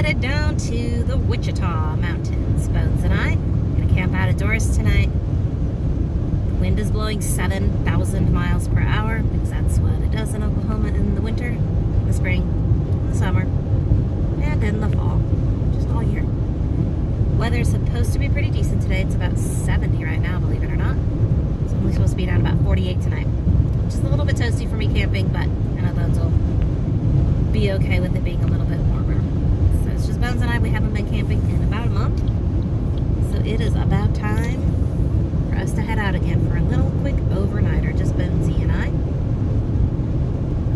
headed down to the Wichita Mountains. Bones and I are gonna camp out outdoors tonight. The wind is blowing 7,000 miles per hour because that's what it does in Oklahoma in the winter, in the spring, in the summer, and in the fall, just all year. Weather's supposed to be pretty decent today. It's about 70 right now, believe it or not. It's only supposed to be down about 48 tonight, which is a little bit toasty for me camping, but I know Bones will be okay with it being a little bit warmer. So it's just Bones and I. We haven't been camping in about a month, so it is about time for us to head out again for a little quick overnighter, just Bonesy and I.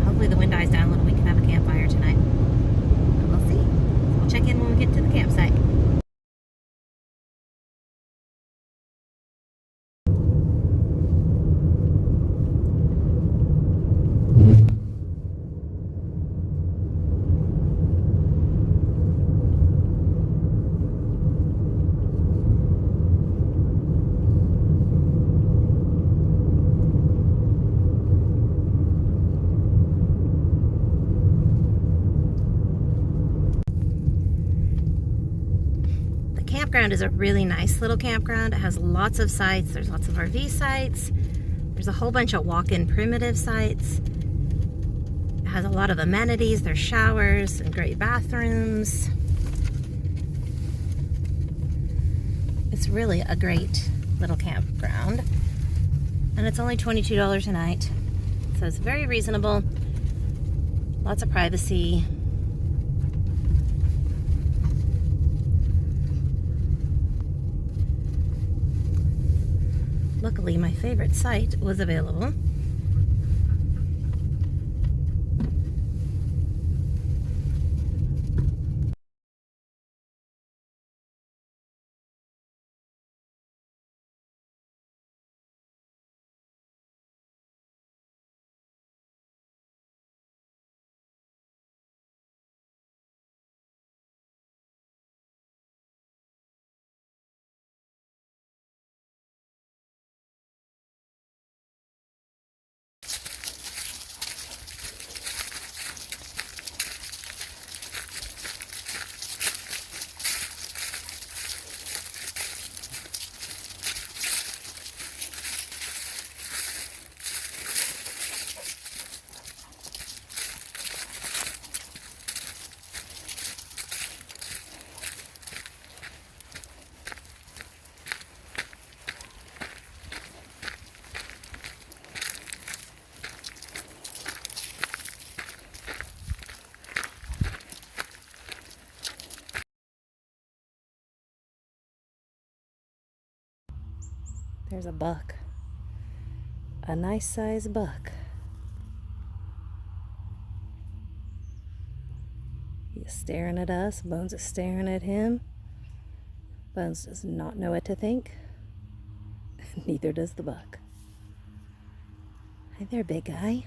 Hopefully the wind dies down a little, we can have a campfire tonight. But we'll see. We'll check in when we get to the campsite. Campground is a really nice little campground. It has lots of sites. There's lots of RV sites. There's a whole bunch of walk-in primitive sites. It has a lot of amenities. There's showers and great bathrooms. It's really a great little campground. And it's only $22 a night. So it's very reasonable. Lots of privacy. Luckily, my favorite site was available. There's a buck. A nice sized buck. He's staring at us. Bones is staring at him. Bones does not know what to think. Neither does the buck. Hi there, big guy.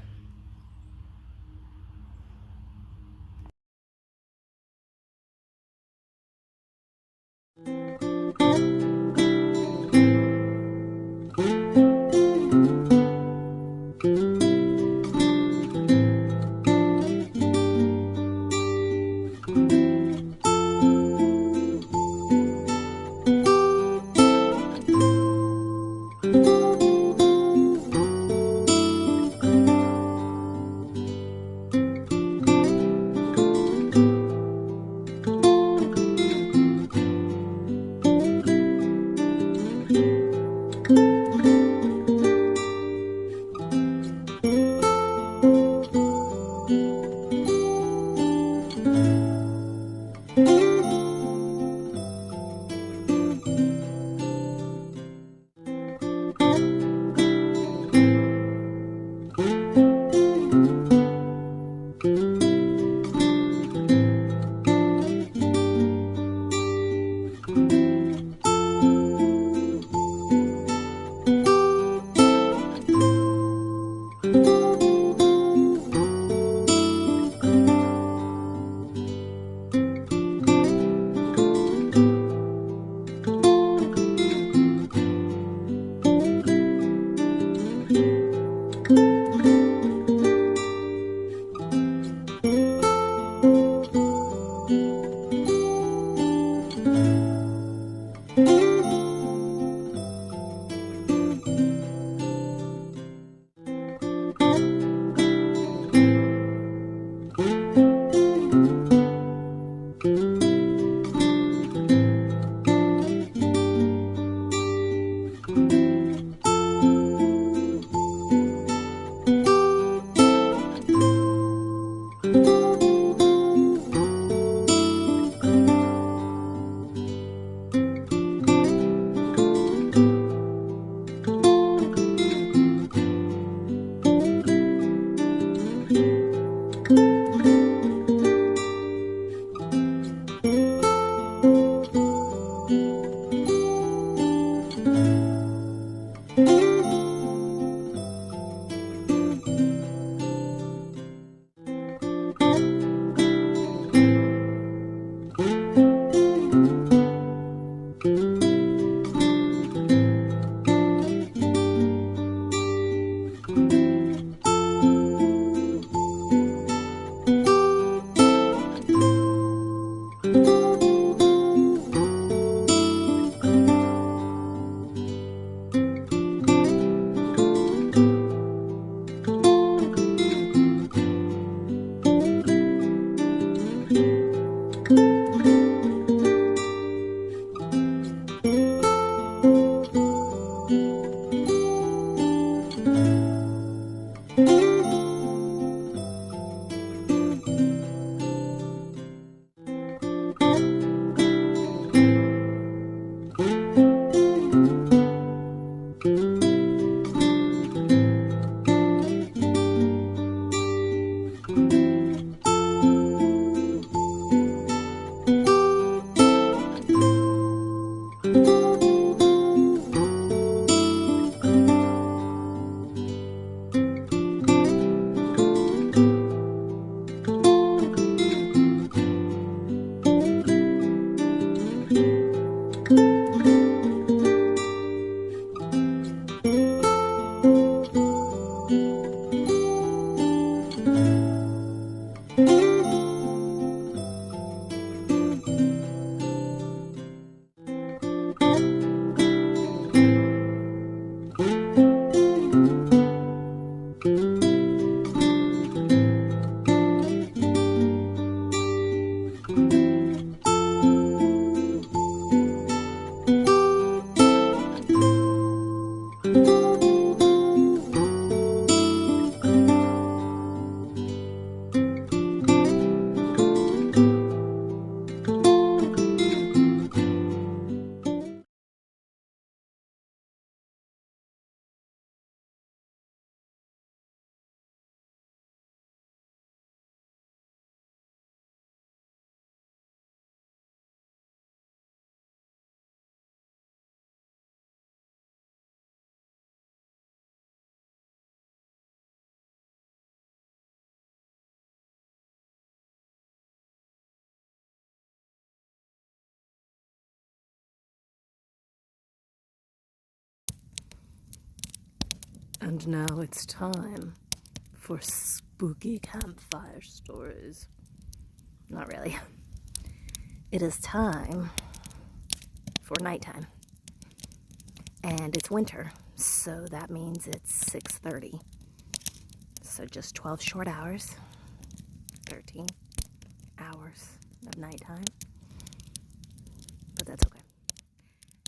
And now it's time for spooky campfire stories. Not really. It is time for nighttime. And it's winter, so that means it's 6:30. So just 12 short hours, 13 hours of nighttime. But that's okay.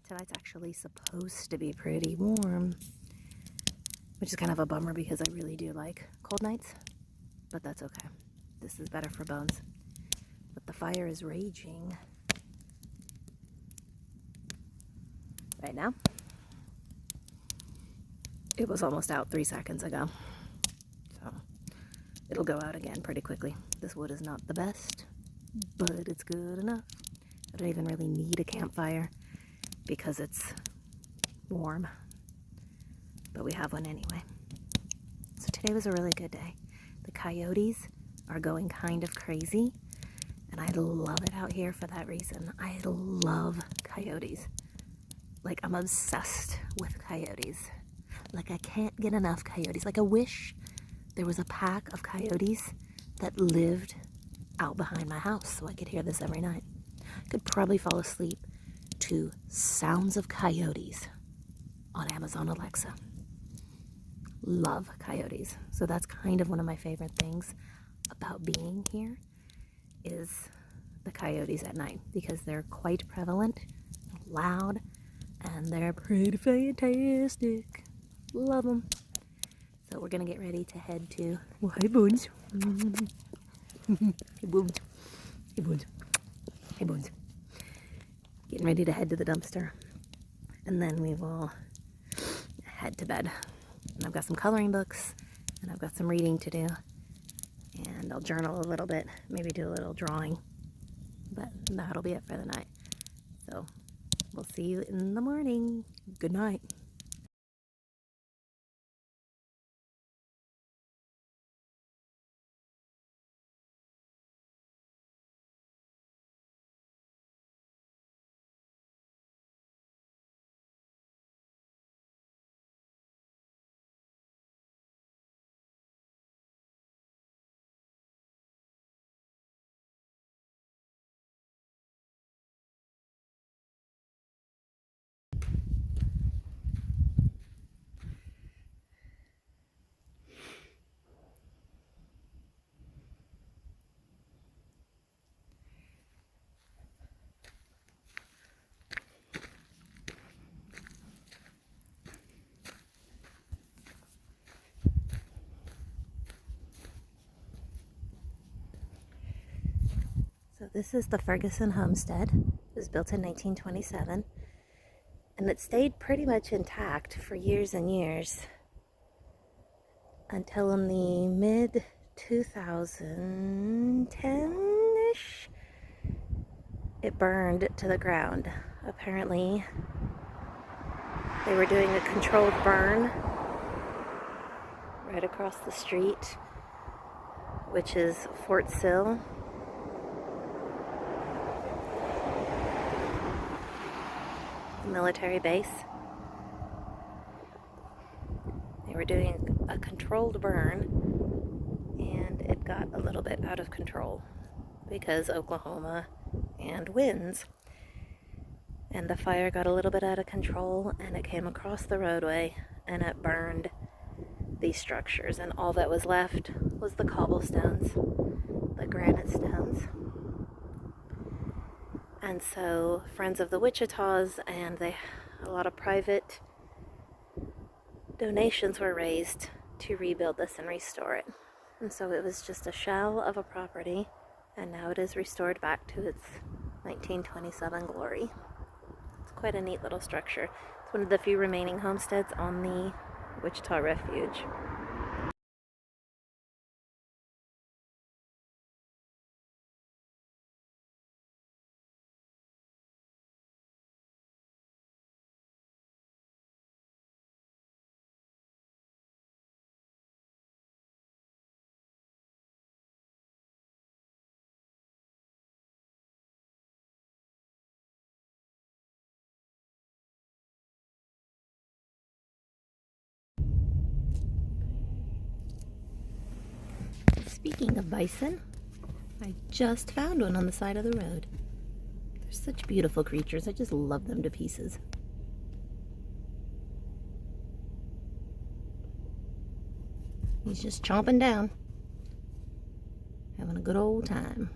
Tonight's actually supposed to be pretty warm, which is kind of a bummer because I really do like cold nights, but that's okay. This is better for bones. But the fire is raging right now. It was almost out 3 seconds ago, so it'll go out again pretty quickly. This wood is not the best, but it's good enough. I don't even really need a campfire because it's warm, but we have one anyway. So today was a really good day. The coyotes are going kind of crazy, and I love it out here for that reason. I love coyotes. Like, I'm obsessed with coyotes. Like, I can't get enough coyotes. Like, I wish there was a pack of coyotes that lived out behind my house so I could hear this every night. I could probably fall asleep to sounds of coyotes on Amazon Alexa. Love coyotes. So that's kind of one of my favorite things about being here is the coyotes at night, because they're quite prevalent, loud, and they're pretty fantastic. Love them. So we're gonna get ready to head to, well, hey Bones. Hey Bones. Hey Bones. Hey Bones. Getting ready to head to the dumpster, and then we will head to bed. And I've got some coloring books, and I've got some reading to do, and I'll journal a little bit, maybe do a little drawing, but that'll be it for the night. So we'll see you in the morning. Good night. this is the Ferguson homestead. It was built in 1927, and it stayed pretty much intact for years and years until in the mid 2010-ish, it burned to the ground. Apparently, they were doing a controlled burn right across the street, which is Fort Sill. The military base. They were doing a controlled burn, and it got a little bit out of control because Oklahoma and winds. And the fire got a little bit out of control, and it came across the roadway, and it burned these structures, and all that was left was the cobblestones, the granite stones. And so Friends of the Wichitas and a lot of private donations were raised to rebuild this and restore it. And so it was just a shell of a property, and now it is restored back to its 1927 glory. It's quite a neat little structure. It's one of the few remaining homesteads on the Wichita Refuge. Speaking of bison, I just found one on the side of the road. They're such beautiful creatures. I just love them to pieces. He's just chomping down, having a good old time.